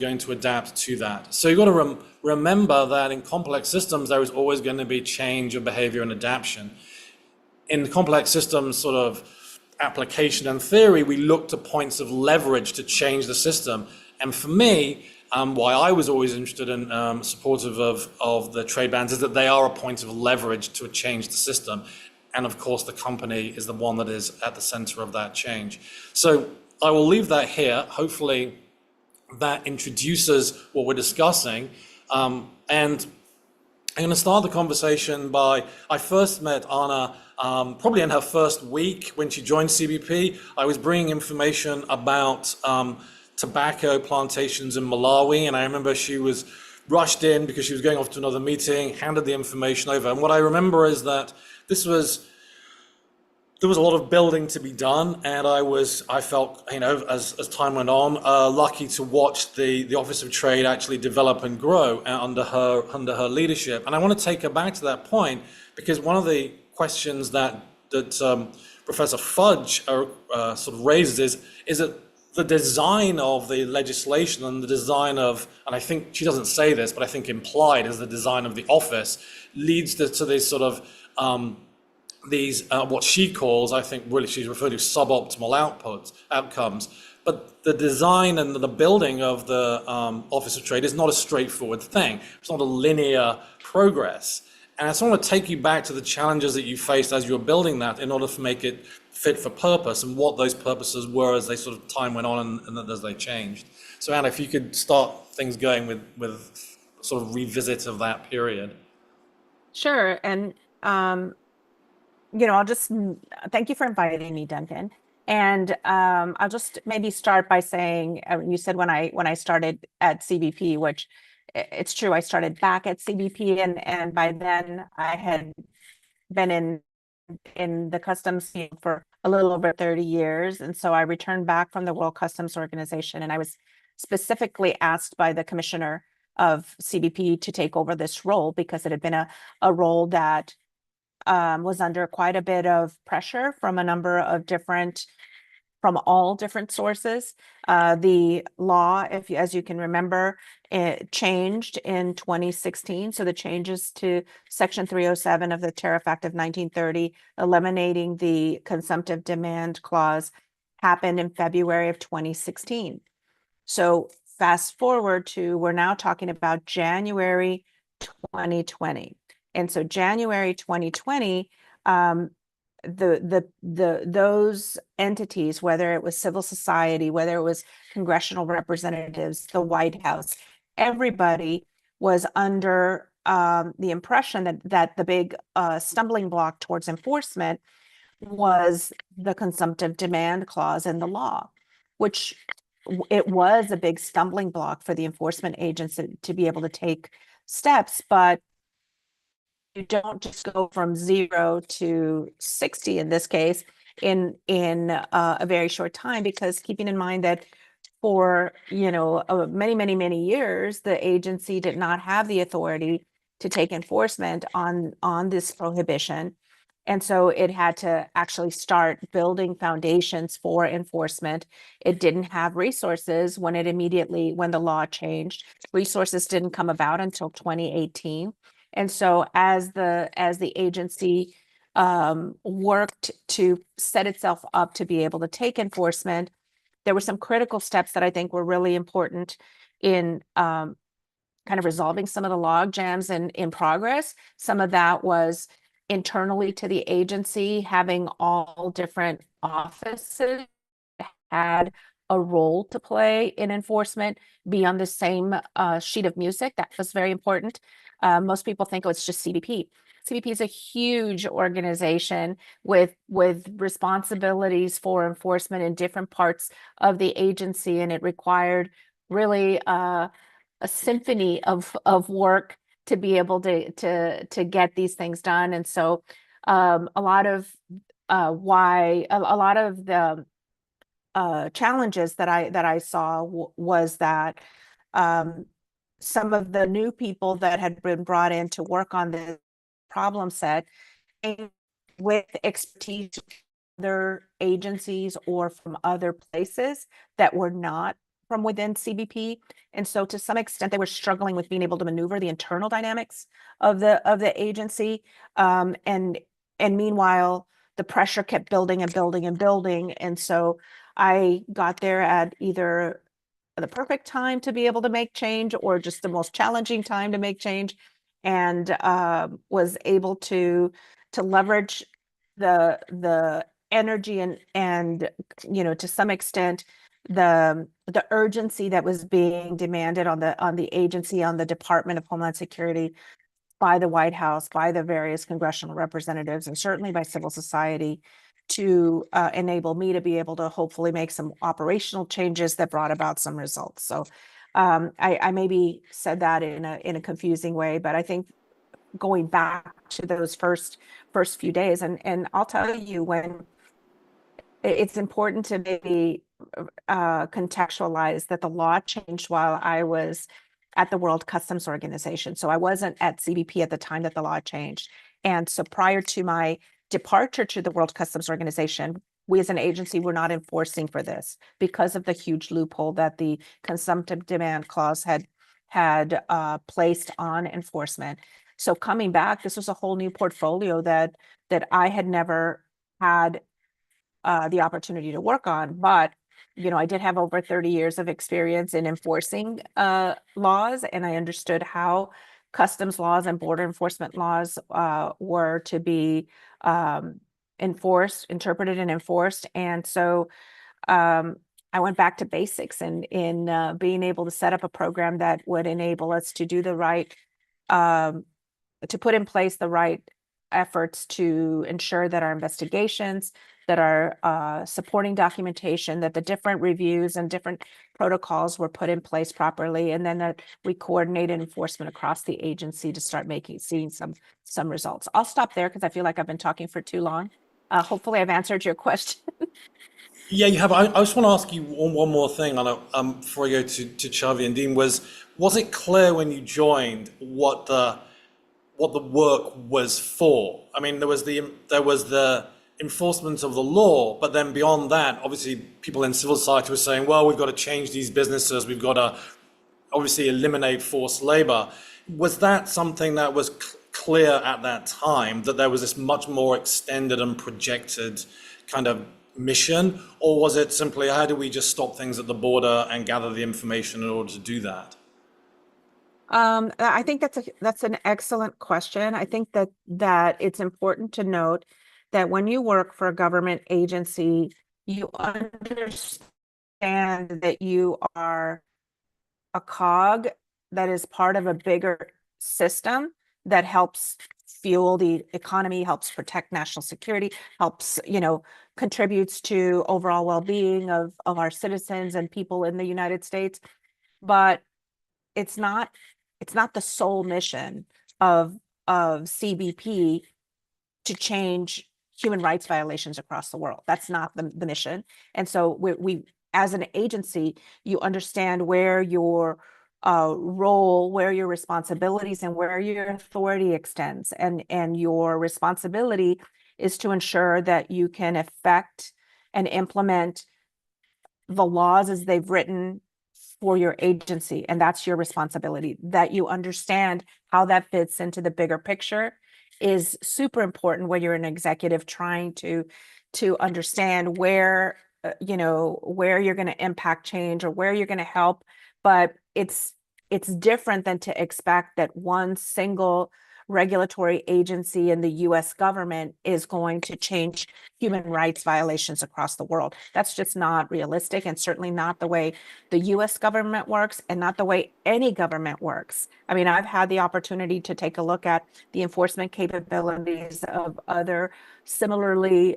going to adapt to that. So you've got to remember that in complex systems, there is always going to be change of behavior and adaptation. In complex systems sort of application and theory, we look to points of leverage to change the system. And for me, why I was always interested in supportive of the trade bans is that they are a point of leverage to change the system. And of course, the company is the one that is at the center of that change. So I will leave that here. Hopefully that introduces what we're discussing. And I'm going to start the conversation by, I first met Anna probably in her first week when she joined CBP. I was bringing information about tobacco plantations in Malawi, and I remember she was rushed in because she was going off to another meeting, handed the information over. And what I remember is that there was a lot of building to be done, and I felt, as time went on, lucky to watch the Office of Trade actually develop and grow under her leadership. And I want to take her back to that point because one of the questions that Professor Fudge sort of raises is that the design of the legislation and the design of, and I think she doesn't say this, but I think implied is the design of the office leads to this sort of these what she calls, I think really she's referred to suboptimal outcomes. But the design and the building of the Office of Trade is not a straightforward thing. It's not a linear progress. And I just want to take you back to the challenges that you faced as you were building that in order to make it fit for purpose and what those purposes were as they sort of time went on and as they changed. So Anna, if you could start things going with sort of revisit of that period. Sure. And, I'll just thank you for inviting me, Duncan. And I'll just maybe start by saying, you said when I started at CBP, which it's true, I started back at CBP, and by then I had been in the customs field for a little over 30 years. And so I returned back from the World Customs Organization, and I was specifically asked by the commissioner of CBP to take over this role because it had been a role that was under quite a bit of pressure from a number of from all different sources. The law, as you can remember, it changed in 2016. So the changes to Section 307 of the Tariff Act of 1930, eliminating the consumptive demand clause, happened in February of 2016. So fast forward to, we're now talking about January 2020. And so January 2020, those entities, whether it was civil society, whether it was congressional representatives, the White House, everybody was under the impression that the big stumbling block towards enforcement was the consumptive demand clause in the law, which it was a big stumbling block for the enforcement agents to be able to take steps. But you don't just go from 0 to 60 in this case in a very short time, because keeping in mind that for many years the agency did not have the authority to take enforcement on this prohibition, and so it had to actually start building foundations for enforcement. It didn't have resources when the law changed. Resources didn't come about until 2018. And so as the agency worked to set itself up to be able to take enforcement, there were some critical steps that I think were really important in kind of resolving some of the log jams in progress. Some of that was internally to the agency, having all different offices had a role to play in enforcement, be on the same sheet of music. That was very important. Most people think, oh, it's just CBP. CBP is a huge organization with responsibilities for enforcement in different parts of the agency, and it required really a symphony of work to be able to get these things done. And so a lot of the challenges that I saw was that some of the new people that had been brought in to work on this problem set came with expertise from other agencies or from other places that were not from within CBP. And so to some extent, they were struggling with being able to maneuver the internal dynamics of the agency. And meanwhile, the pressure kept building and building and building. And so I got there at either the perfect time to be able to make change or just the most challenging time to make change, and was able to leverage the energy and to some extent the urgency that was being demanded on the agency, on the Department of Homeland Security, by the White House, by the various congressional representatives, and certainly by civil society, to enable me to be able to hopefully make some operational changes that brought about some results. So I maybe said that in a confusing way, but I think going back to those first few days, and I'll tell you, when it's important to maybe contextualize that the law changed while I was at the World Customs Organization. So I wasn't at CBP at the time that the law changed. And so prior to my departure to the World Customs Organization, we as an agency were not enforcing for this because of the huge loophole that the consumptive demand clause had placed on enforcement. So coming back, this was a whole new portfolio that I had never had the opportunity to work on. But I did have over 30 years of experience in enforcing laws, and I understood how customs laws and border enforcement laws were to be interpreted and enforced. And so I went back to basics and in being able to set up a program that would enable us to do the right, to put in place the right efforts to ensure that our investigations, that our supporting documentation, that the different reviews and different protocols were put in place properly, and then that we coordinated enforcement across the agency to start seeing some results. I'll stop there because I feel like I've been talking for too long. Hopefully I've answered your question. Yeah, you have. I just want to ask you one more thing on before I go to Xavi and Dean. Was it clear when you joined what the work was for? I mean, there was the enforcement of the law, but then beyond that, obviously, people in civil society were saying, well, we've got to change these businesses, we've got to obviously eliminate forced labor. Was that something that was clear at that time, that there was this much more extended and projected kind of mission, or was it simply, how do we just stop things at the border and gather the information in order to do that? I think that's an excellent question. I think that it's important to note that when you work for a government agency, you understand that you are a cog that is part of a bigger system that helps fuel the economy, helps protect national security, helps, contributes to overall well-being of our citizens and people in the United States. But it's not the sole mission of CBP to change human rights violations across the world. That's not the mission. And so we as an agency, you understand where your role, where your responsibilities, and where your authority extends. And your responsibility is to ensure that you can effect and implement the laws as they've written for your agency. And that's your responsibility. That you understand how that fits into the bigger picture is super important when you're an executive trying to understand where where you're going to impact change or where you're going to help. But it's different than to expect that one single regulatory agency in the US government is going to change human rights violations across the world. That's just not realistic, and certainly not the way the US government works, and not the way any government works. I mean, I've had the opportunity to take a look at the enforcement capabilities of other similarly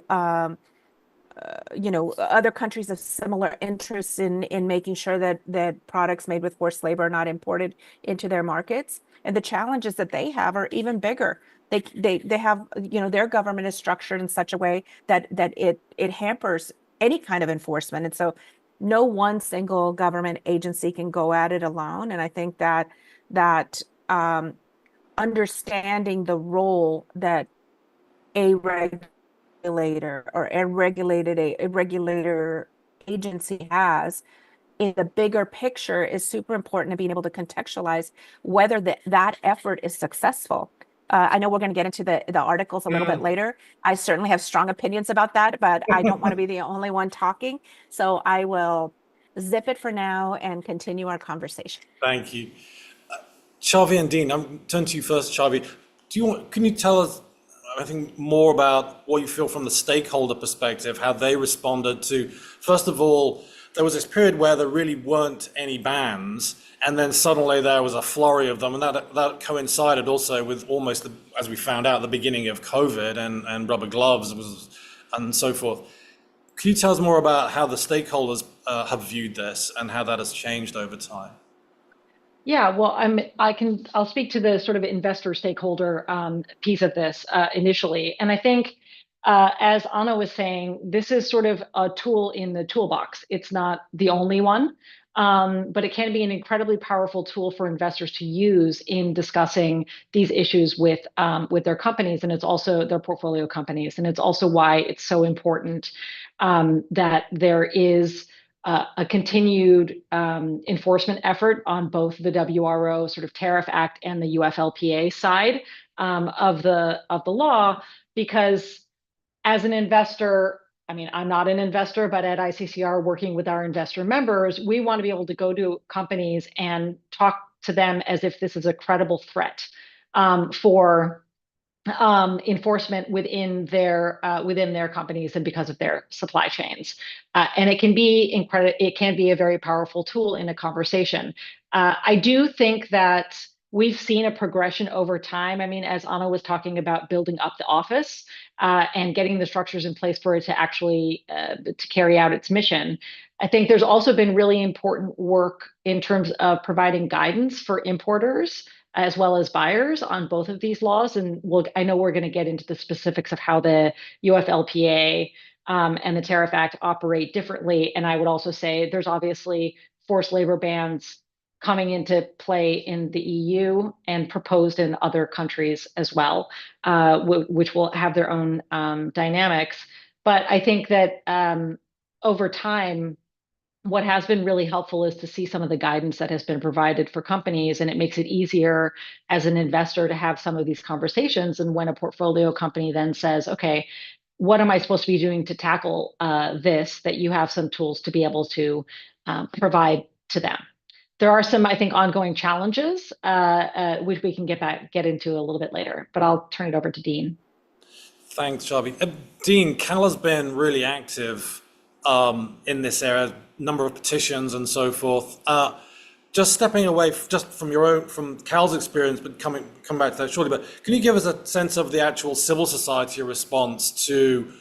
other countries of similar interests in making sure that products made with forced labor are not imported into their markets. And the challenges that they have are even bigger. They have, their government is structured in such a way that it hampers any kind of enforcement. And so no one single government agency can go at it alone. And I think that understanding the role that a regulator or a regulator agency has in the bigger picture is super important to being able to contextualize whether that effort is successful. I know we're going to get into the articles a little bit later. I certainly have strong opinions about that, but I don't want to be the only one talking. So I will zip it for now and continue our conversation. Thank you. Charvi and Dean, I'm turning to you first, Charvi. Can you tell us, I think, more about what you feel from the stakeholder perspective, how they responded to, first of all, there was this period where there really weren't any bans, and then suddenly there was a flurry of them, and that coincided also with almost, as we found out, the beginning of COVID and rubber gloves and so forth. Can you tell us more about how the stakeholders have viewed this and how that has changed over time? Yeah, well, I'll speak to the sort of investor stakeholder piece of this initially. And I think, as Anna was saying, this is sort of a tool in the toolbox. It's not the only one, but it can be an incredibly powerful tool for investors to use in discussing these issues with their companies, and it's also their portfolio companies. And it's also why it's so important that there is a continued enforcement effort on both the WRO sort of Tariff Act and the UFLPA side of the law, because as an investor, I mean, I'm not an investor, but at ICCR, working with our investor members, we want to be able to go to companies and talk to them as if this is a credible threat for enforcement within their companies and because of their supply chains, and it can be a very powerful tool in a conversation. I do think that we've seen a progression over time. I mean, as Anna was talking about building up the office and getting the structures in place for it to actually to carry out its mission. I think there's also been really important work in terms of providing guidance for importers as well as buyers on both of these laws. And I know we're going to get into the specifics of how the UFLPA and the Tariff Act operate differently. And I would also say there's obviously forced labor bans coming into play in the EU and proposed in other countries as well, which will have their own dynamics. But I think that over time, what has been really helpful is to see some of the guidance that has been provided for companies, and it makes it easier as an investor to have some of these conversations. And when a portfolio company then says, okay, what am I supposed to be doing to tackle this, that you have some tools to be able to provide to them. There are some, I think, ongoing challenges, which we can get into a little bit later, but I'll turn it over to Dean. Thanks, Charvi. Dean, Cal has been really active in this area, number of petitions and so forth. Just stepping away just from Cal's experience, but come back to that shortly. But can you give us a sense of the actual civil society response to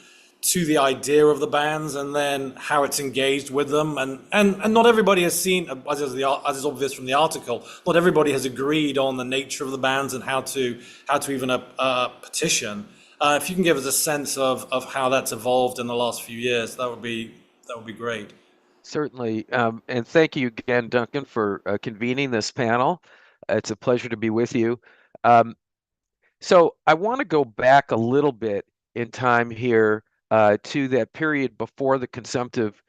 the idea of the bans, and then how it's engaged with them? And not everybody has seen, as is obvious from the article, not everybody has agreed on the nature of the bans and how to even petition. If you can give us a sense of how that's evolved in the last few years, that would be great. Certainly. And thank you again, Duncan, for convening this panel. It's a pleasure to be with you. So I want to go back a little bit in time here to that period before the consumptive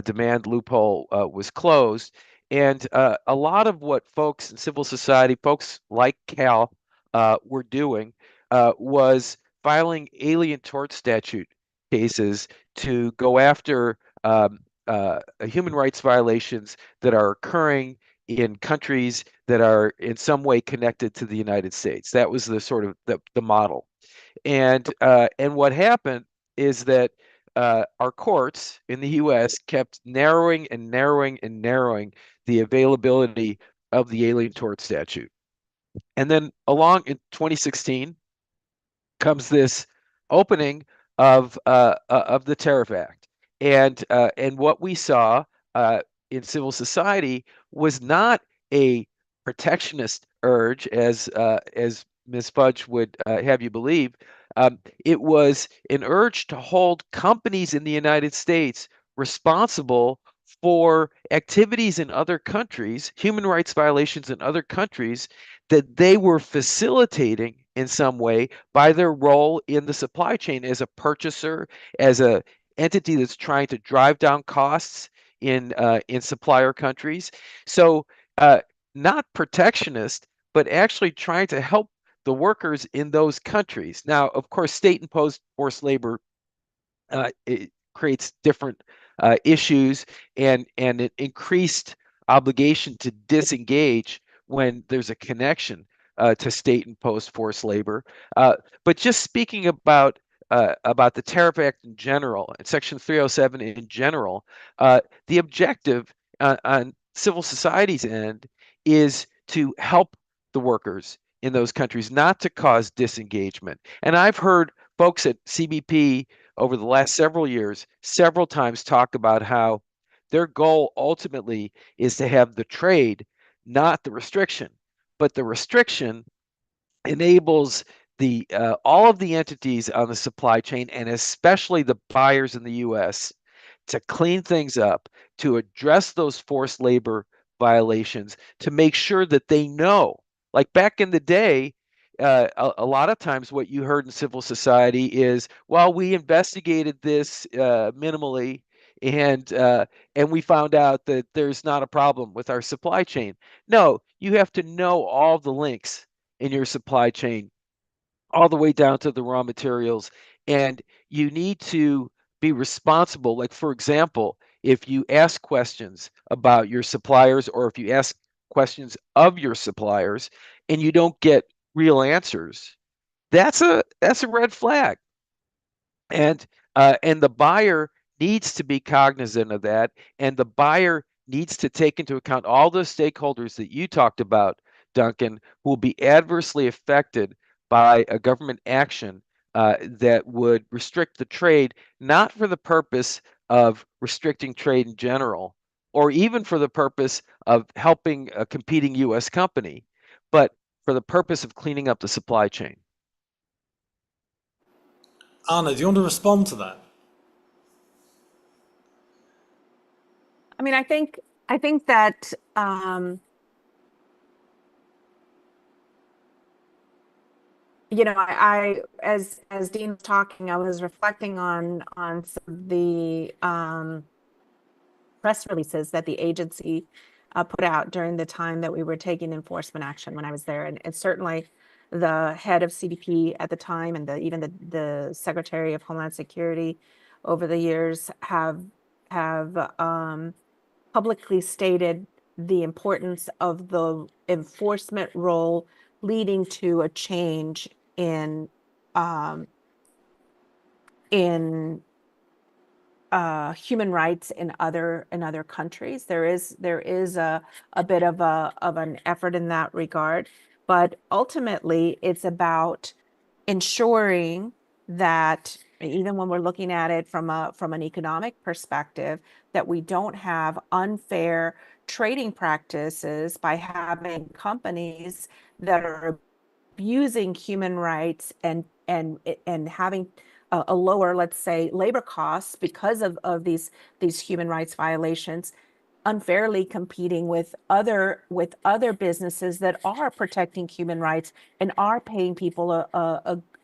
demand loophole was closed. And a lot of what folks in civil society, folks like Cal, were doing was filing alien tort statute cases to go after human rights violations that are occurring in countries that are in some way connected to the United States. That was the sort of the model. And what happened is that our courts in the U.S. kept narrowing and narrowing and narrowing the availability of the alien tort statute. And then along in 2016 comes this opening of the Tariff Act, and what we saw in civil society was not a protectionist urge, as Ms. Fudge would have you believe. It was an urge to hold companies in the United States responsible for activities in other countries, human rights violations in other countries, that they were facilitating in some way by their role in the supply chain as a purchaser, as a entity that's trying to drive down costs in supplier countries. So not protectionist, but actually trying to help the workers in those countries. Now, of course, state-imposed forced labor it creates different issues and an increased obligation to disengage when there's a connection to state-imposed forced labor. But just speaking about the Tariff Act in general and Section 307 in general, the objective on civil society's end is to help the workers in those countries, not to cause disengagement. And I've heard folks at CBP over the last several years, several times talk about how their goal ultimately is to have the trade, not the restriction. But the restriction enables the all of the entities on the supply chain, and especially the buyers in the U.S., to clean things up, to address those forced labor violations, to make sure that they know. Like back in the day, a lot of times what you heard in civil society is, well, we investigated this minimally, and we found out that there's not a problem with our supply chain. No, you have to know all the links in your supply chain, all the way down to the raw materials, and you need to be responsible. Like, for example, if you ask questions about your suppliers, or if you ask questions of your suppliers and you don't get real answers, that's a red flag. And the buyer needs to be cognizant of that, and the buyer needs to take into account all the stakeholders that you talked about, Duncan, who will be adversely affected by a government action that would restrict the trade, not for the purpose of restricting trade in general, or even for the purpose of helping a competing U.S. company, but for the purpose of cleaning up the supply chain. Anna, do you want to respond to that? I mean, I think that you know, as Dean was talking, I was reflecting on some of the press releases that the agency put out during the time that we were taking enforcement action when I was there, and certainly the head of CBP at the time, and even the Secretary of Homeland Security over the years have publicly stated the importance of the enforcement role leading to a change in human rights in other countries. There is a bit of an effort in that regard, but ultimately it's about ensuring that even when we're looking at it from an economic perspective, that we don't have unfair trading practices by having companies that are abusing human rights and having a lower, let's say, labor costs because of these human rights violations, unfairly competing with other businesses that are protecting human rights and are paying people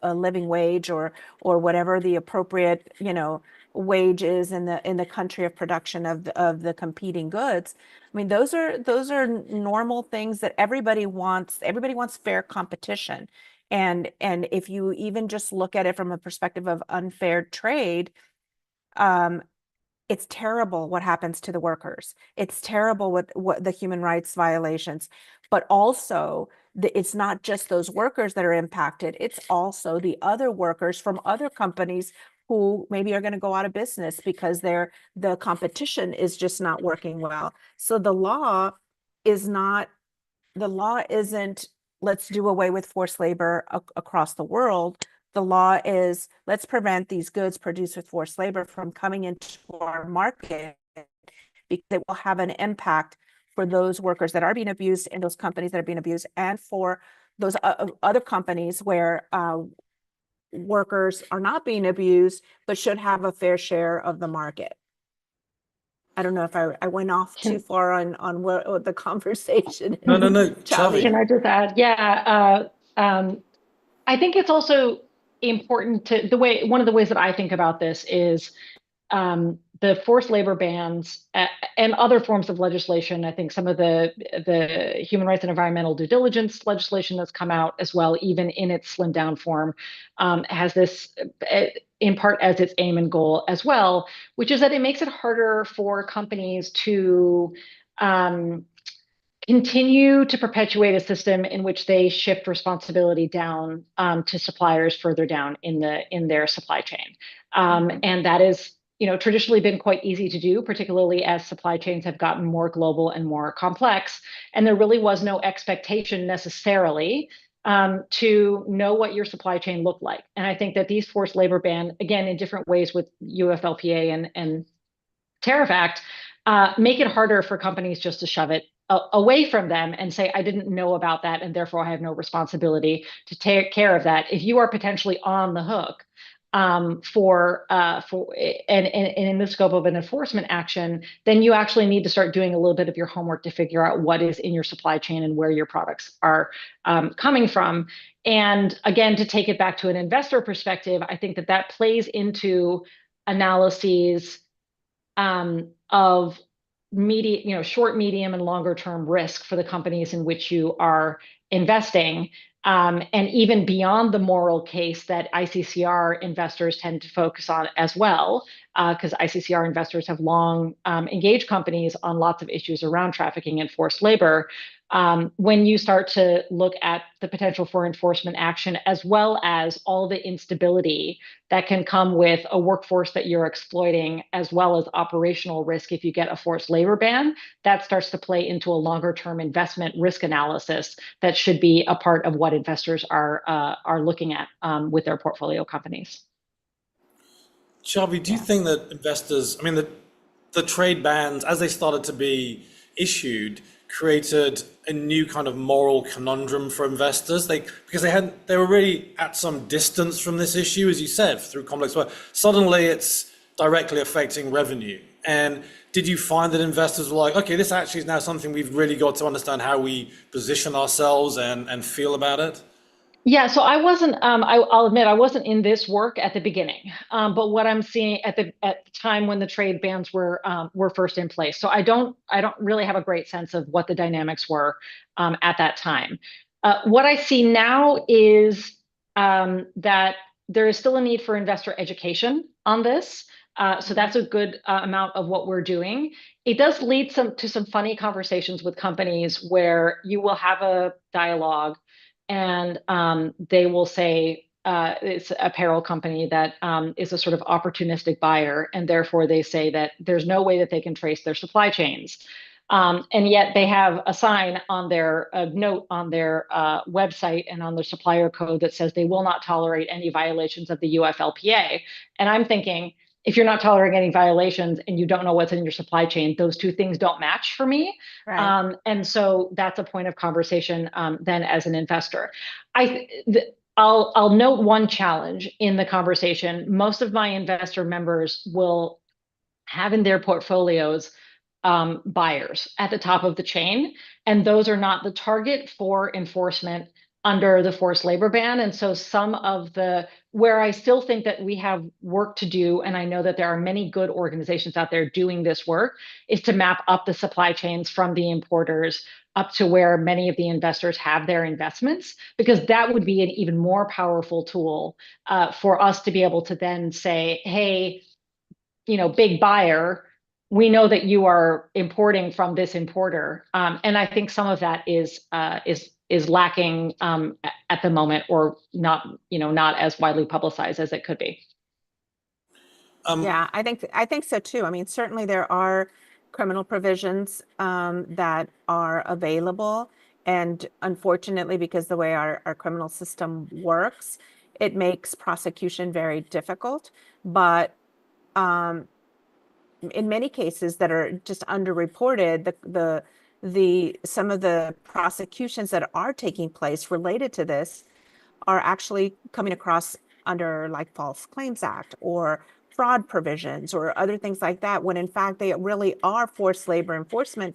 a living wage or whatever the appropriate, you know, wage is in the country of production of the competing goods. I mean, those are normal things that everybody wants. Everybody wants fair competition. And if you even just look at it from a perspective of unfair trade, it's terrible what happens to the workers. It's terrible what the human rights violations, but also it's not just those workers that are impacted. It's also the other workers from other companies who maybe are going to go out of business because the competition is just not working well. So the law isn't let's do away with forced labor across the world. The law is let's prevent these goods produced with forced labor from coming into our market, because it will have an impact for those workers that are being abused in those companies that are being abused, and for those other companies where workers are not being abused but should have a fair share of the market. I don't know if I went off too far on what the conversation. No, Chavi. Can I just add? Yeah, I think it's also important to one of the ways that I think about this is the forced labor bans and other forms of legislation. I think some of the human rights and environmental due diligence legislation that's come out as well, even in its slimmed down form, has this in part as its aim and goal as well, which is that it makes it harder for companies to continue to perpetuate a system in which they shift responsibility down to suppliers further down in their supply chain. And that is, traditionally been quite easy to do, particularly as supply chains have gotten more global and more complex. And there really was no expectation necessarily to know what your supply chain looked like. And I think that these forced labor ban, again, in different ways with UFLPA and Tariff Act, make it harder for companies just to shove it away from them and say, I didn't know about that, and therefore I have no responsibility to take care of that. If you are potentially on the hook for in the scope of an enforcement action, then you actually need to start doing a little bit of your homework to figure out what is in your supply chain and where your products are coming from. And again, to take it back to an investor perspective, I think that plays into analyses of short, medium, and longer term risk for the companies in which you are investing. And even beyond the moral case that ICCR investors tend to focus on as well, because ICCR investors have long engaged companies on lots of issues around trafficking and forced labor. When you start to look at the potential for enforcement action, as well as all the instability that can come with a workforce that you're exploiting, as well as operational risk if you get a forced labor ban, that starts to play into a longer term investment risk analysis that should be a part of what investors are looking at with their portfolio companies. Shelby, do you think that investors, the trade bans, as they started to be issued, created a new kind of moral conundrum for investors? Because they were really at some distance from this issue, as you said, through complex work. Suddenly it's directly affecting revenue. And did you find that investors were like, okay, this actually is now something we've really got to understand how we position ourselves and feel about it? Yeah, so I wasn't. I'll admit I wasn't in this work at the beginning, but what I'm seeing at the time when the trade bans were first in place, so I don't really have a great sense of what the dynamics were at that time. What I see now is that there is still a need for investor education on this. So that's a good amount of what we're doing. It does lead to some funny conversations with companies where you will have a dialogue and they will say it's a apparel company that is a sort of opportunistic buyer, and therefore they say that there's no way that they can trace their supply chains. And yet they have a sign on a note on their website and on their supplier code that says they will not tolerate any violations of the UFLPA. And I'm thinking, if you're not tolerating any violations and you don't know what's in your supply chain, those two things don't match for me. Right. And so that's a point of conversation then as an investor. I'll note one challenge in the conversation. Most of my investor members will have in their portfolios buyers at the top of the chain, and those are not the target for enforcement under the forced labor ban. And so where I still think that we have work to do, and I know that there are many good organizations out there doing this work, is to map up the supply chains from the importers up to where many of the investors have their investments, because that would be an even more powerful tool for us to be able to then say, hey, big buyer, we know that you are importing from this importer. And I think some of that is lacking at the moment, or not as widely publicized as it could be. Yeah, I think so too. Certainly there are criminal provisions that are available, and unfortunately, because the way our criminal system works, it makes prosecution very difficult. But in many cases that are just underreported, some of the prosecutions that are taking place related to this are actually coming across under like False Claims Act or fraud provisions or other things like that, when in fact they really are forced labor enforcement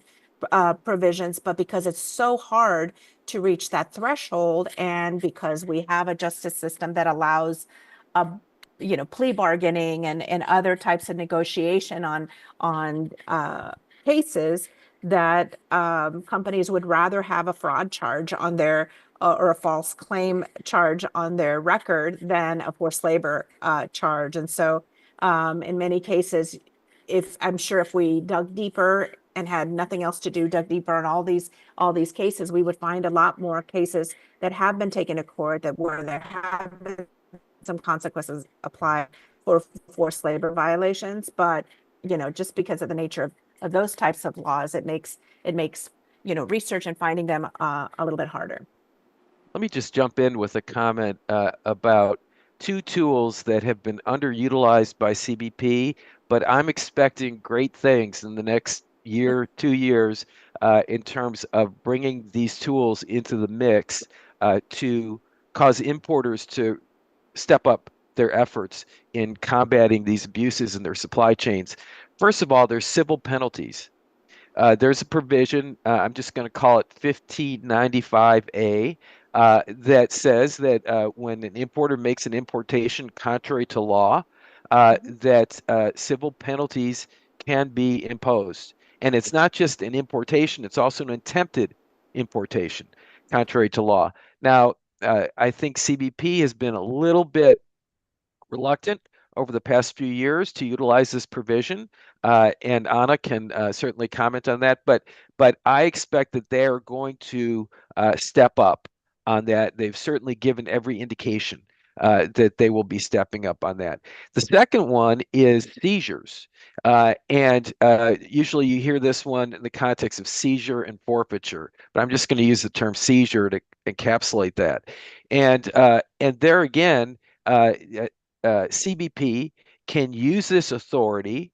provisions. But because it's so hard to reach that threshold, and because we have a justice system that allows plea bargaining and other types of negotiation on cases, that companies would rather have a fraud charge on their or a false claim charge on their record than a forced labor charge. And so in many cases, I'm sure if we dug deeper and had nothing else to do, dug deeper on all these cases, we would find a lot more cases that have been taken to court where there have been some consequences applied for forced labor violations. But just because of the nature of those types of laws, it makes research and finding them a little bit harder. Let me just jump in with a comment about two tools that have been underutilized by CBP, but I'm expecting great things in the next year, 2 years, in terms of bringing these tools into the mix to cause importers to step up their efforts in combating these abuses in their supply chains. First of all, there's civil penalties. There's a provision, I'm just going to call it 1595A, that says that when an importer makes an importation contrary to law, that civil penalties can be imposed. And it's not just an importation, it's also an attempted importation contrary to law. Now, I think CBP has been a little bit reluctant over the past few years to utilize this provision, and Anna can certainly comment on that. But I expect that they are going to step up on that. They've certainly given every indication that they will be stepping up on that. The second one is seizures, and usually you hear this one in the context of seizure and forfeiture, but I'm just going to use the term seizure to encapsulate that. And there again. CBP can use this authority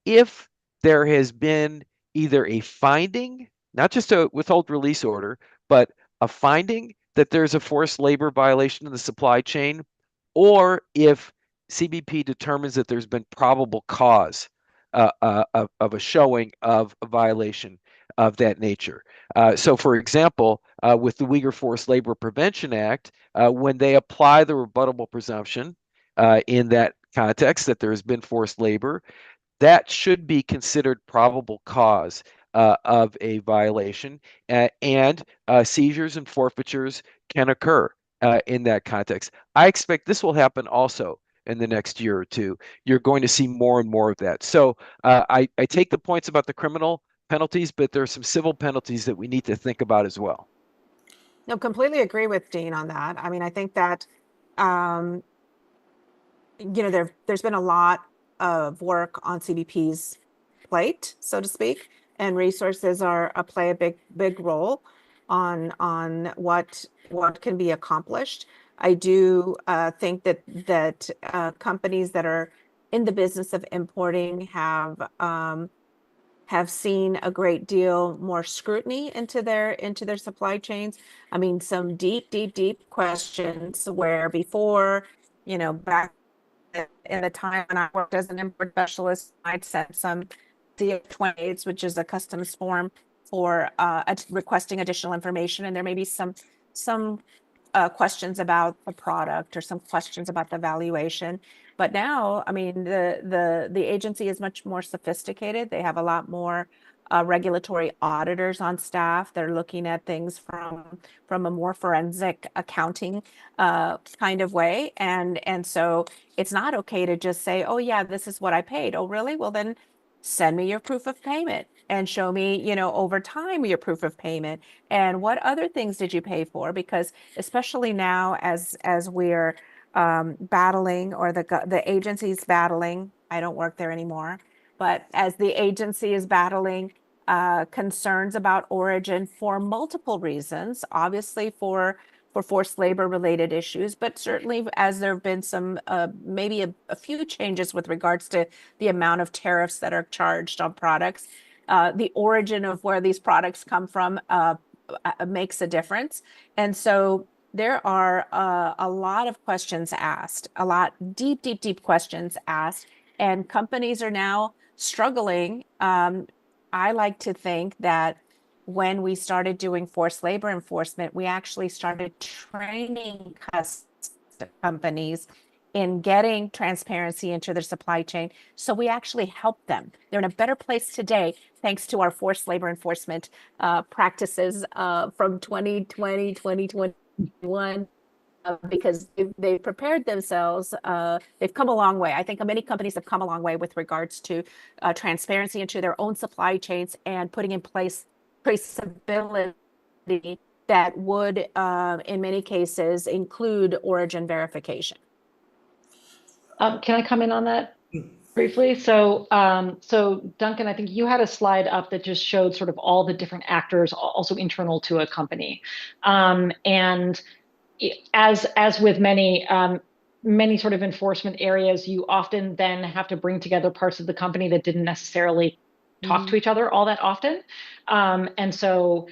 if there has been either a finding, not just a withhold release order, but a finding that there's a forced labor violation in the supply chain, or if CBP determines that there's been probable cause of a showing of a violation of that nature. So, for example, with the Uyghur Forced Labor Prevention Act, when they apply the rebuttable presumption, in that context that there has been forced labor, that should be considered probable cause of a violation, and seizures and forfeitures can occur in that context. I expect this will happen also in the next year or two. You're going to see more and more of that. So I take the points about the criminal penalties, but there are some civil penalties that we need to think about as well. No, completely agree with Dean on that. I mean, I think that there's been a lot of work on CBP's plate, so to speak, and resources play a big role on what can be accomplished. I do think that companies that are in the business of importing have seen a great deal more scrutiny into their supply chains. I mean, some deep questions where before, back in the time when I worked as an import specialist, I'd sent some CF-28s, which is a customs form for requesting additional information, and there may be some questions about the product or some questions about the valuation. But now, I mean, the agency is much more sophisticated. They have a lot more regulatory auditors on staff. They're looking at things from a more forensic accounting kind of way. And so it's not okay to just say, oh yeah, this is what I paid. Oh, really? Well, then send me your proof of payment and show me, over time your proof of payment. And what other things did you pay for? Because especially now as we're battling, or the agency's battling, I don't work there anymore, but as the agency is battling concerns about origin for multiple reasons, obviously for forced labor related issues, but certainly as there have been some maybe a few changes with regards to the amount of tariffs that are charged on products, the origin of where these products come from makes a difference. And so there are a lot of questions asked, a lot deep questions asked, and companies are now struggling. I like to think that when we started doing forced labor enforcement, we actually started training companies in getting transparency into their supply chain. So we actually help them. They're in a better place today thanks to our forced labor enforcement practices from 2020, 2021. Because they prepared themselves. They've come a long way. I think many companies have come a long way with regards to transparency into their own supply chains and putting in place traceability that would, in many cases, include origin verification. Can I come in on that briefly? So, so Duncan, I think you had a slide up that just showed sort of all the different actors, also internal to a company, and as with many many sort of enforcement areas, you often then have to bring together parts of the company that didn't necessarily talk to each other all that often. And so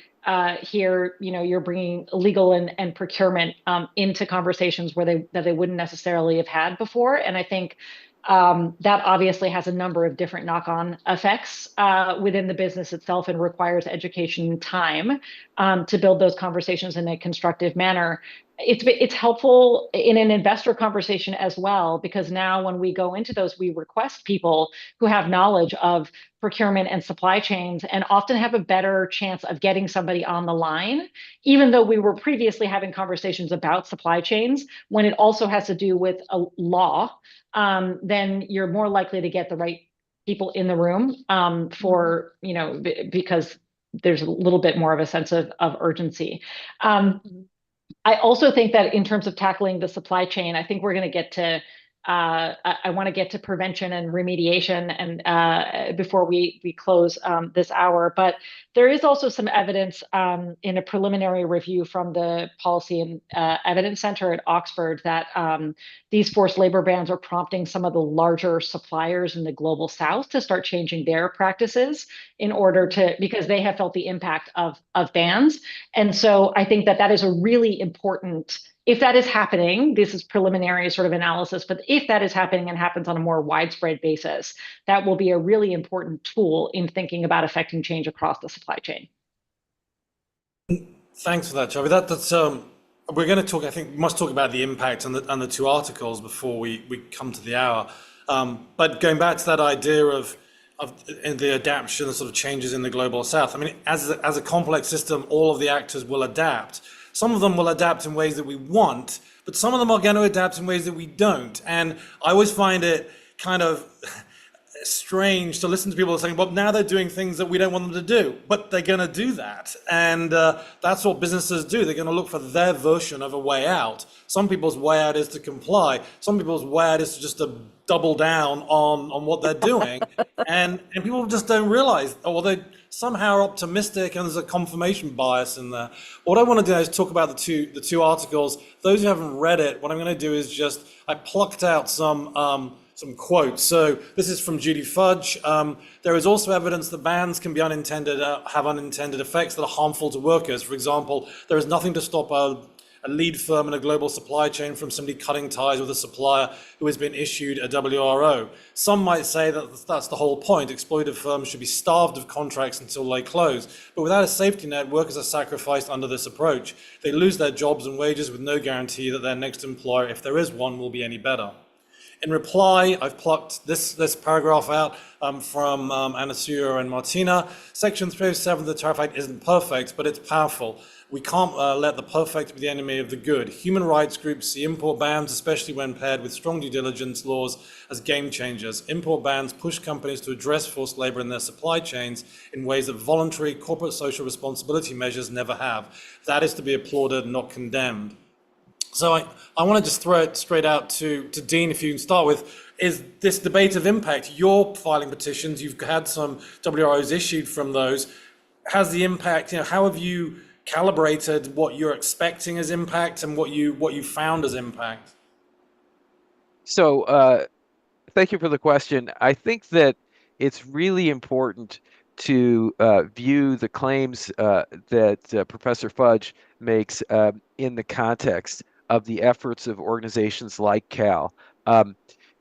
here, you're bringing legal and procurement into conversations where that they wouldn't necessarily have had before. And I think that obviously has a number of different knock-on effects within the business itself and requires education and time to build those conversations in a constructive manner. It's helpful in an investor conversation as well, because now when we go into those, we request people who have knowledge of procurement and supply chains and often have a better chance of getting somebody on the line, even though we were previously having conversations about supply chains. When it also has to do with a law, then you're more likely to get the right people in the room for, because there's a little bit more of a sense of urgency. I also think that in terms of tackling the supply chain, I think we're going to get to, I want to get to prevention and remediation and before we close this hour. But there is also some evidence in a preliminary review from the Policy and Evidence Center at Oxford that these forced labor bans are prompting some of the larger suppliers in the global South to start changing their practices in order to, because they have felt the impact of bans. And so I think that is a really important, if that is happening, this is preliminary sort of analysis, but if that is happening and happens on a more widespread basis, that will be a really important tool in thinking about affecting change across the supply chain. Thanks for that, Chavi. That's we're going to talk. I think we must talk about the impact and the two articles before we come to the hour. But going back to that idea of the adaptation, the sort of changes in the global South. I mean, as a complex system, all of the actors will adapt. Some of them will adapt in ways that we want, but some of them are going to adapt in ways that we don't. And I always find it kind of strange to listen to people saying, well, now they're doing things that we don't want them to do, but they're going to do that. And that's what businesses do. They're going to look for their version of a way out. Some people's way out is to comply. Some people's way out is just to double down on what they're doing. and people just don't realize, or they somehow are optimistic and there's a confirmation bias in there. What I want to do is talk about the two articles. Those who haven't read it, what I'm going to do is I plucked out some quotes. So this is from Judy Fudge. There is also evidence that bans can be have unintended effects that are harmful to workers. For example, there is nothing to stop a lead firm in a global supply chain from simply cutting ties with a supplier who has been issued a WRO. Some might say that that's the whole point. Exploitive firms should be starved of contracts until they close. But without a safety net, workers are sacrificed under this approach. They lose their jobs and wages with no guarantee that their next employer, if there is one, will be any better. In reply, I've plucked this paragraph out from Anasuya and Martina. Section 307 of the Tariff Act isn't perfect, but it's powerful. We can't let the perfect be the enemy of the good. Human rights groups see import bans, especially when paired with strong due diligence laws, as game changers. Import bans push companies to address forced labor in their supply chains in ways that voluntary corporate social responsibility measures never have. That is to be applauded, not condemned. So I want to just throw it straight out to Dean, if you can start with, is this debate of impact. You're filing petitions, you've had some WROs issued from those. Has the impact, how have you calibrated what you're expecting as impact and what you found as impact? So thank you for the question. I think that it's really important to view the claims that Professor Fudge makes in the context of the efforts of organizations like CAL.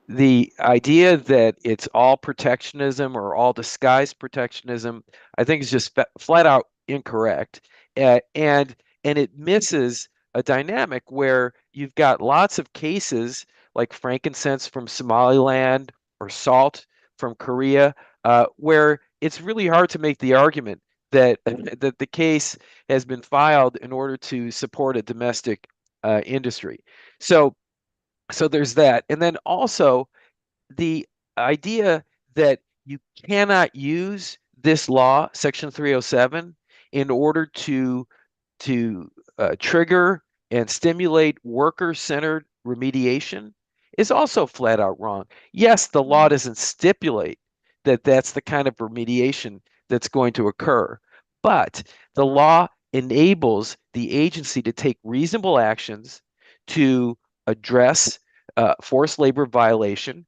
The idea that it's all protectionism or all disguised protectionism, I think is just flat out incorrect. And it misses a dynamic where you've got lots of cases like frankincense from Somaliland or salt from Korea, where it's really hard to make the argument that that the case has been filed in order to support a domestic industry. So there's that, and then also the idea that you cannot use this law, Section 307, in order to trigger and stimulate worker-centered remediation is also flat out wrong. Yes, the law doesn't stipulate that that's the kind of remediation that's going to occur, but the law enables the agency to take reasonable actions to address forced labor violation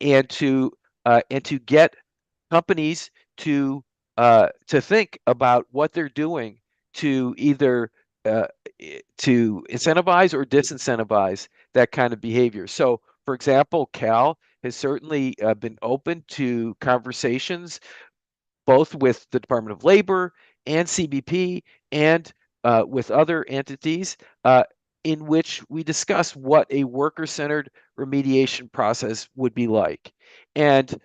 and to get companies to think about what they're doing to either to incentivize or disincentivize that kind of behavior. So, for example, Cal has certainly been open to conversations both with the Department of Labor and CBP and with other entities in which we discuss what a worker-centered remediation process would be like. And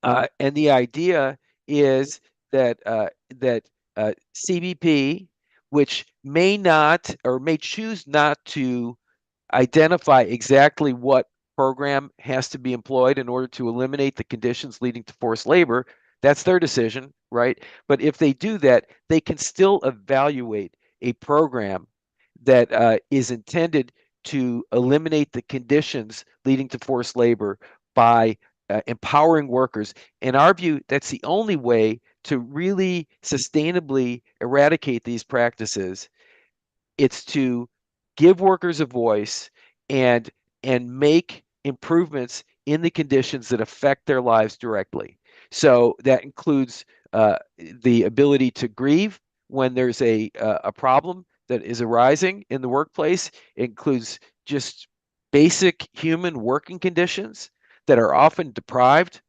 the idea is that CBP, which may not or may choose not to identify exactly what program has to be employed in order to eliminate the conditions leading to forced labor, that's their decision, right? But if they do that, they can still evaluate a program that is intended to eliminate the conditions leading to forced labor by empowering workers. In our view, that's the only way to really sustainably eradicate these practices. It's to give workers a voice and make improvements in the conditions that affect their lives directly. So that includes the ability to grieve when there's a problem that is arising in the workplace. It includes just basic human working conditions that are often deprived,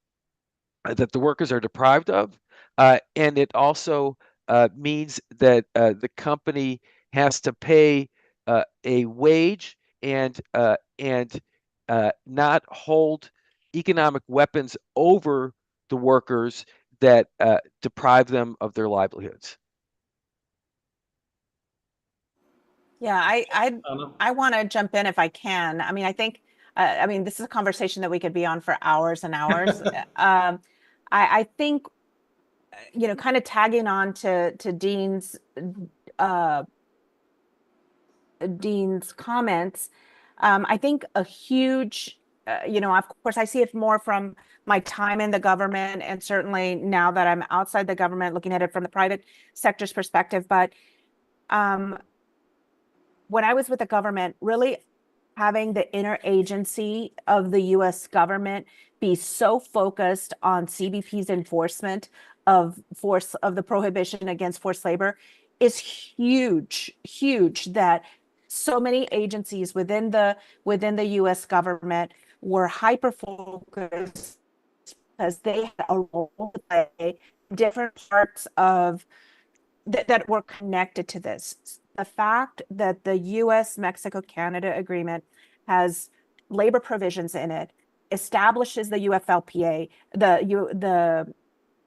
that the workers are deprived of. And it also means that the company has to pay a wage and not hold economic weapons over the workers that deprive them of their livelihoods. Yeah, Anna? I want to jump in if I can. I mean, I think, I mean, this is a conversation that we could be on for hours and hours. I think, you know, kind of tagging on to uh, Dean's comments, I think a huge, you know, of course, I see it more from my time in the government, and certainly now that I'm outside the government, looking at it from the private sector's perspective. But when I was with the government, really having the interagency of the US government be so focused on CBP's enforcement of the prohibition against forced labor is huge, huge, that so many agencies within the US government were hyper focused because they had a role to play, different parts of that were connected to this. The fact that the US Mexico Canada agreement has labor provisions in it, establishes the UFLPA, the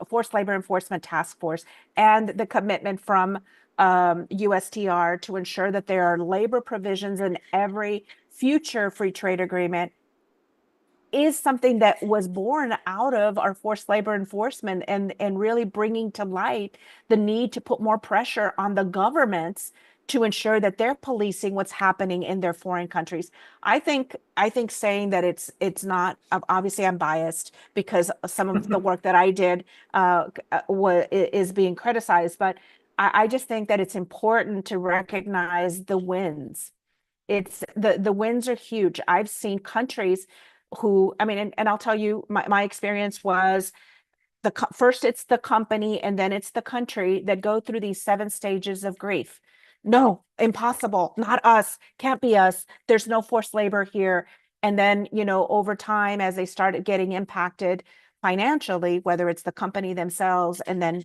Forced Labor Enforcement Task Force, and the commitment from USTR to ensure that there are labor provisions in every future free trade agreement, is something that was born out of our forced labor enforcement, and really bringing to light the need to put more pressure on the governments to ensure that they're policing what's happening in their foreign countries. I think saying that it's not, obviously I'm biased because some of the work that I did is being criticized, but I just think that it's important to recognize the wins. It's the wins are huge. I've seen countries who, I mean, and I'll tell you, my experience was first it's the company and then it's the country that go through these 7 stages of grief. No, impossible, not us, can't be us. There's no forced labor here. And then, you know, over time, as they started getting impacted financially, whether it's the company themselves and then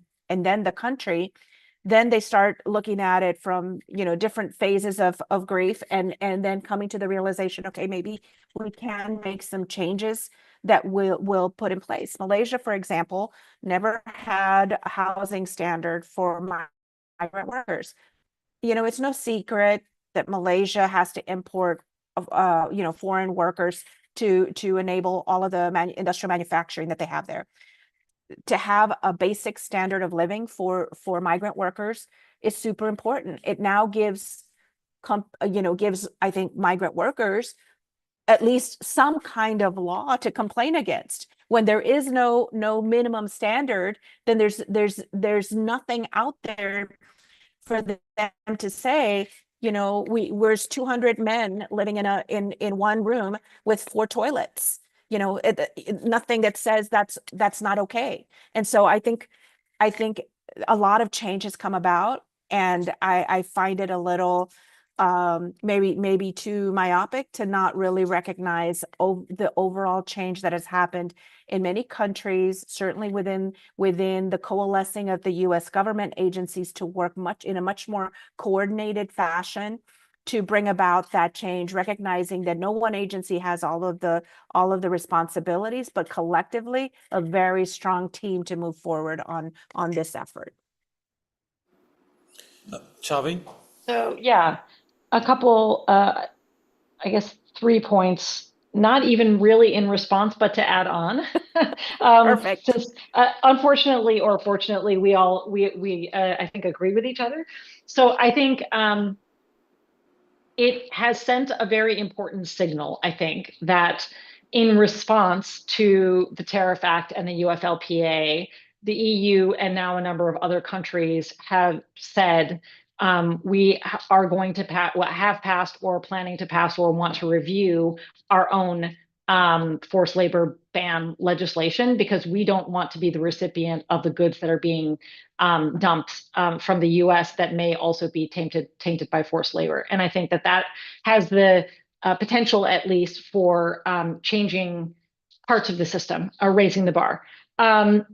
the country, then they start looking at it from, different phases of grief, and then coming to the realization, okay, maybe we can make some changes that will put in place. Malaysia, for example, never had a housing standard for migrant workers. It's no secret that Malaysia has to import, foreign workers to enable all of the industrial manufacturing that they have there. To have a basic standard of living for migrant workers is super important. It now gives, I think, migrant workers at least some kind of law to complain against. When there is no minimum standard, then there's nothing out there for them to say, we're 200 men living in one room with 4 toilets. Nothing that says that's not okay. And so I think a lot of change has come about, and I find it a little maybe too myopic to not really recognize the overall change that has happened in many countries, certainly within the coalescing of the US government agencies to work in a much more coordinated fashion to bring about that change, recognizing that no one agency has all of the responsibilities, but collectively a very strong team to move forward on this effort. Chavi? So yeah, a couple, I guess 3 points, not even really in response, but to add on. Perfect. Since unfortunately or fortunately, we I think agree with each other. So I think it has sent a very important signal, I think, that in response to the Tariff Act and the UFLPA, the EU and now a number of other countries have said we are going to have passed or planning to pass or want to review our own forced labor ban legislation, because we don't want to be the recipient of the goods that are being dumped from the US that may also be tainted by forced labor. And I think that has the potential, at least, for changing parts of the system, or raising the bar.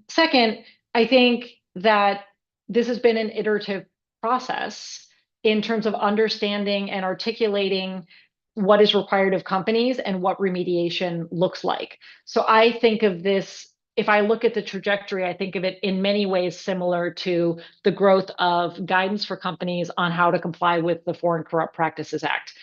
Second, I think that this has been an iterative process in terms of understanding and articulating what is required of companies and what remediation looks like. So I think of this, if I look at the trajectory, I think of it in many ways similar to the growth of guidance for companies on how to comply with the Foreign Corrupt Practices Act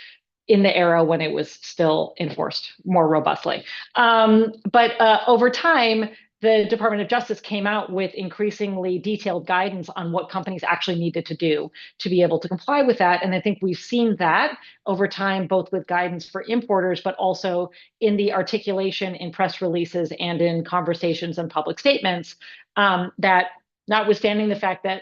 in the era when it was still enforced more robustly. But over time, the Department of Justice came out with increasingly detailed guidance on what companies actually needed to do to be able to comply with that. And I think we've seen that over time, both with guidance for importers, but also in the articulation in press releases and in conversations and public statements, that notwithstanding the fact that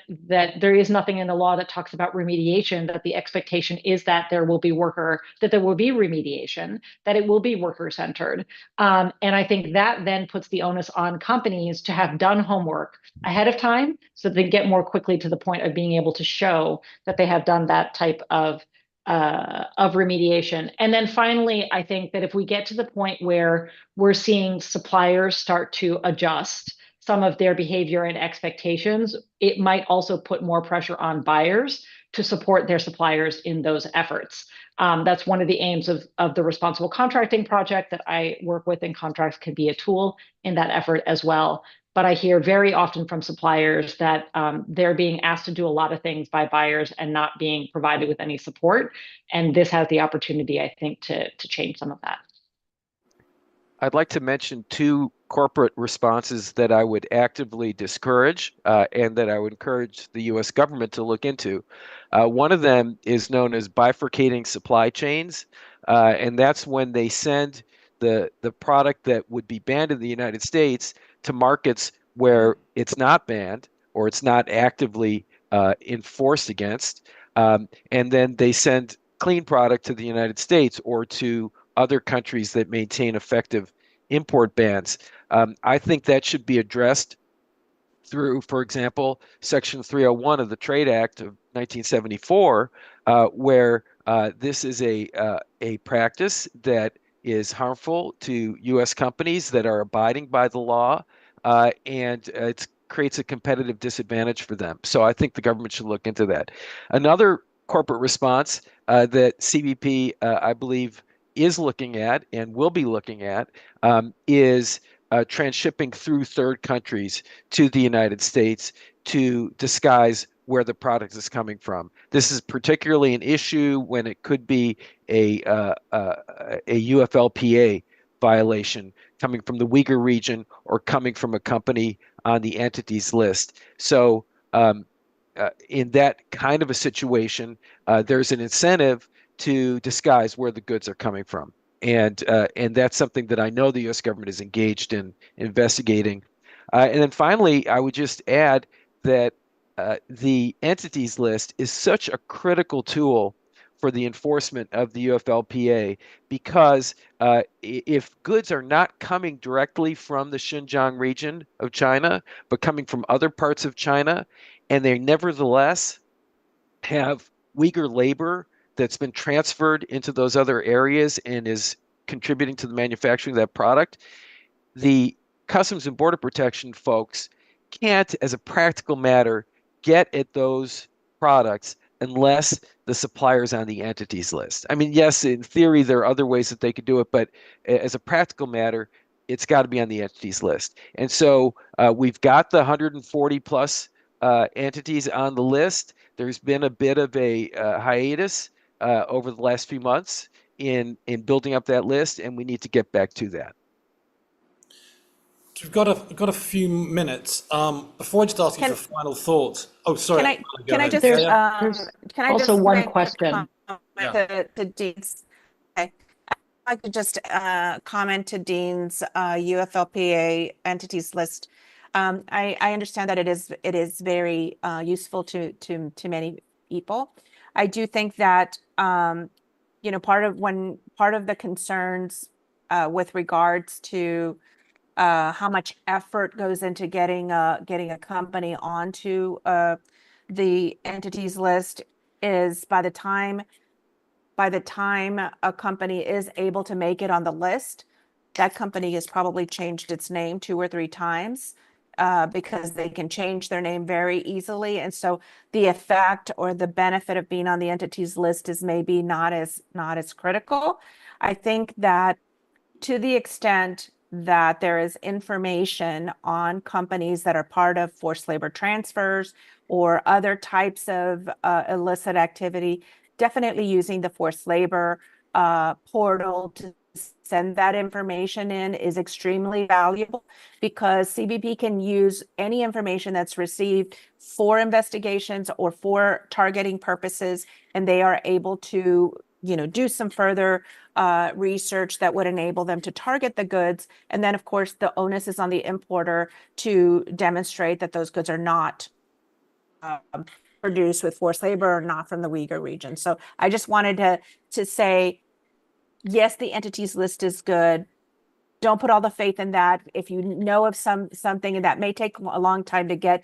there is nothing in the law that talks about remediation, that the expectation is that there will be remediation, that it will be worker-centered. And I think that then puts the onus on companies to have done homework ahead of time so they get more quickly to the point of being able to show that they have done that type of remediation. And then finally, I think that if we get to the point where we're seeing suppliers start to adjust some of their behavior and expectations, it might also put more pressure on buyers to support their suppliers in those efforts. That's one of the aims of the Responsible Contracting Project that I work with, and contracts can be a tool in that effort as well. But I hear very often from suppliers that they're being asked to do a lot of things by buyers and not being provided with any support. And this has the opportunity, I think, to change some of that. I'd like to mention 2 corporate responses that I would actively discourage and that I would encourage the U.S. government to look into. One of them is known as bifurcating supply chains, and that's when they send the product that would be banned in the United States to markets where it's not banned or it's not actively enforced against, and then they send clean product to the United States or to other countries that maintain effective import bans. I think that should be addressed through, for example, Section 301 of the Trade Act of 1974, where this is a practice that is harmful to U.S. companies that are abiding by the law, and it's creates a competitive disadvantage for them. So I think the government should look into that. Another corporate response that CBP, I believe, is looking at and will be looking at is transshipping through third countries to the United States to disguise where the product is coming from. This is particularly an issue when it could be a UFLPA violation coming from the Uyghur region or coming from a company on the entities list. So in that kind of a situation, there's an incentive to disguise where the goods are coming from. And that's something that I know the U.S. government is engaged in investigating. And then finally, I would just add that the entities list is such a critical tool for the enforcement of the UFLPA because if goods are not coming directly from the Xinjiang region of China, but coming from other parts of China, and they nevertheless have Uyghur labor that's been transferred into those other areas and is contributing to the manufacturing of that product, the Customs and Border Protection folks can't, as a practical matter, get at those products unless the supplier's on the entities list. I mean, yes, in theory, there are other ways that they could do it, but as a practical matter, it's got to be on the entities list. And so we've got the 140 plus entities on the list. There's been a bit of a hiatus over the last few months in building up that list, and we need to get back to that. We've got a few minutes. Before I just ask you Can- for final thoughts. Oh, sorry. Go Can I ahead. just, There's- can I also just one make a question. comment to Dean's? Okay. I could just comment to Dean's UFLPA entities list. I understand that it is very useful to many people. I do think that part of the concerns with regards to how much effort goes into getting a company onto the entities list is by the time a company is able to make it on the list, that company has probably changed its name 2 or 3 times because they can change their name very easily. And so the effect or the benefit of being on the entities list is maybe not as critical. I think that to the extent that there is information on companies that are part of forced labor transfers or other types of illicit activity, definitely using the forced labor portal to send that information in is extremely valuable because CBP can use any information that's received for investigations or for targeting purposes, and they are able to do some further research that would enable them to target the goods. And then, of course, the onus is on the importer to demonstrate that those goods are not produced with forced labor or not from the Uyghur region. So I just wanted to say, yes, the entities list is good. Don't put all the faith in that. If you know of something, and that may take a long time to get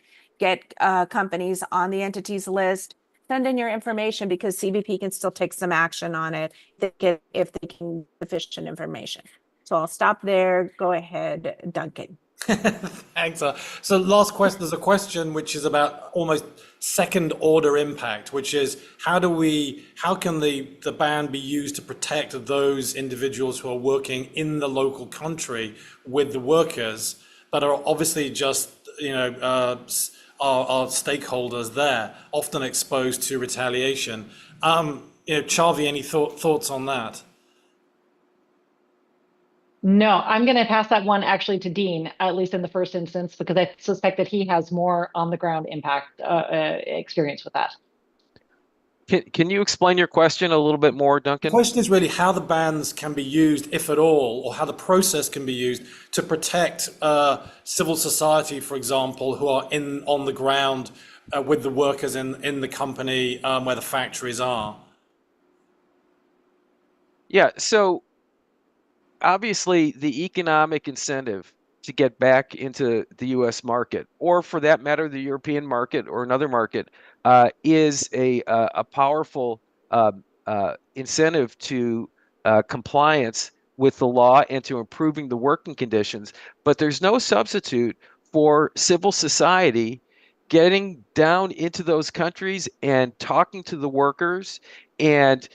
companies on the entities list, send in your information because CBP can still take some action on it if they can sufficient information. So I'll stop there. Go ahead, Duncan. Thanks. So last question, there's a question which is about almost second order impact, which is how can the ban be used to protect those individuals who are working in the local country with the workers that are obviously just, are stakeholders there, often exposed to retaliation. Chavi, any thoughts on that? No, I'm going to pass that one actually to Dean, at least in the first instance, because I suspect that he has more on the ground impact experience with that. Can you explain your question a little bit more, Duncan? The question is really how the bans can be used, if at all, or how the process can be used to protect civil society, for example, who are on the ground with the workers in the company where the factories are. Yeah, so obviously the economic incentive to get back into the U.S. market, or for that matter, the European market or another market, is a powerful incentive to compliance with the law and to improving the working conditions. But there's no substitute for civil society getting down into those countries and talking to the workers and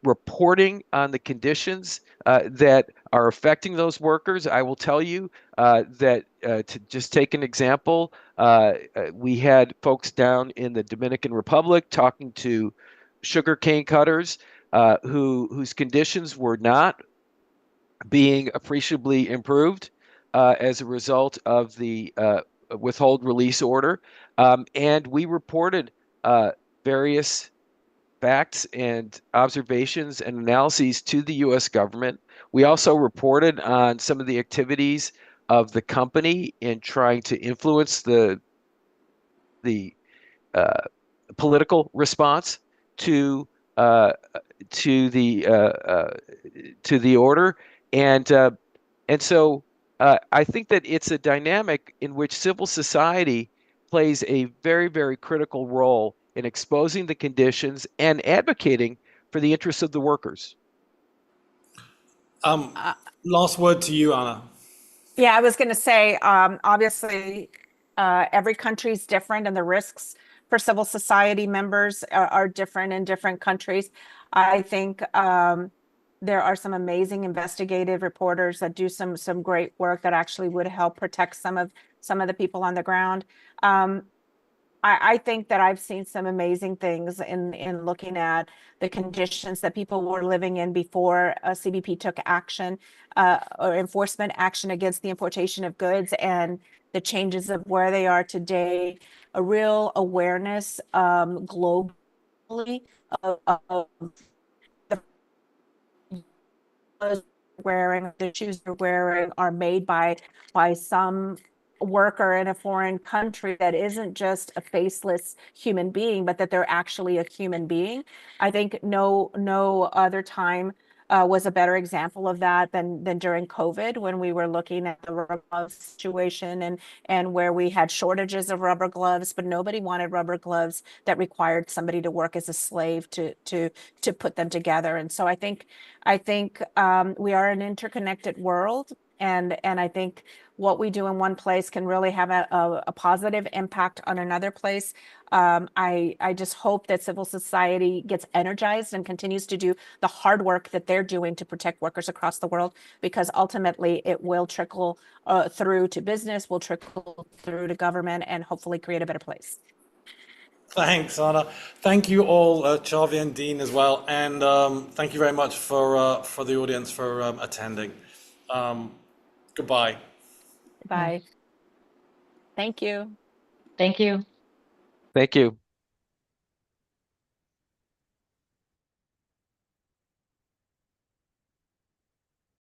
reporting on the conditions that are affecting those workers. I will tell you that to just take an example, we had folks down in the Dominican Republic talking to sugarcane cutters whose conditions were not being appreciably improved as a result of the withhold release order. And we reported various facts and observations and analyses to the U.S. government. We also reported on some of the activities of the company in trying to influence the political response to the order, and so I think that it's a dynamic in which civil society plays a very, very critical role in exposing the conditions and advocating for the interests of the workers. Last word to you, Anna. Yeah, I was going to say, obviously, every country is different, and the risks for civil society members are different in different countries. I think there are some amazing investigative reporters that do some great work that actually would help protect some of the people on the ground. I think that I've seen some amazing things in looking at the conditions that people were living in before CBP took action or enforcement action against the importation of goods, and the changes of where they are today. A real awareness globally of the clothes wearing, the shoes they're wearing are made by some worker in a foreign country that isn't just a faceless human being, but that they're actually a human being. I think no other time was a better example of that than during COVID, when we were looking at the rubber glove situation and where we had shortages of rubber gloves, but nobody wanted rubber gloves that required somebody to work as a slave to put them together. And so I think we are an interconnected world, and I think what we do in one place can really have a positive impact on another place. I just hope that civil society gets energized and continues to do the hard work that they're doing to protect workers across the world, because ultimately it will trickle through to business, will trickle through to government, and hopefully create a better place. Thanks, Anna. Thank you all, Chavi and Dean as well, and thank you very much for the audience for attending. Goodbye. Bye. Thank you. Thank you. Thank you.